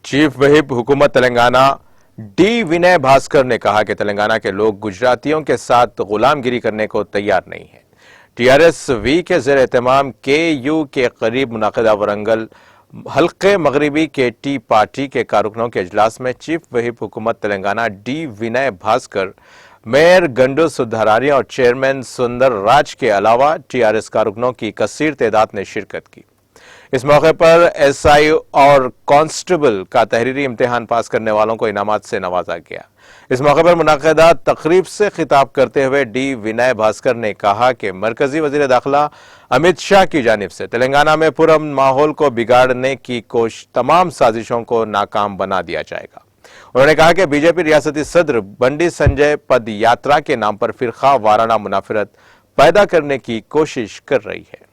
Chief whip حکومت Telangana D ونے بھاسکر نے کہا کہ تلنگانہ کے لوگ گجراتیوں کے ساتھ غلام گیری کرنے کو تیار نہیں ہیں۔ ٹی آر ایس وی کے زیر اہتمام کے یو کے قریب منعقدہ ورنگل حلقے مغربی کے ٹی پارٹی کے کارکنوں کے اجلاس میں چیف وہپ حکومت تلنگانہ ڈی ونے بھاسکر، میئر گنڈو سدھاراری اور چیئرمین سندر راج کے علاوہ ٹی آر ایس کارکنوں کی کثیر تعداد نے شرکت کی۔ اس موقع پر ایس آئی اور کانسٹیبل کا تحریری امتحان پاس کرنے والوں کو انعامات سے نوازا گیا۔ اس موقع پر منعقدہ تقریب سے خطاب کرتے ہوئے ڈی ونے بھاسکر نے کہا کہ مرکزی وزیر داخلہ امت شاہ کی جانب سے تلنگانہ میں پرامن ماحول کو بگاڑنے کی تمام سازشوں کو ناکام بنا دیا جائے گا۔ انہوں نے کہا کہ بی جے پی ریاستی صدر بنڈی سنجے پد یاترا کے نام پر فرقہ وارانہ منافرت پیدا کرنے کی کوشش کر رہی ہے۔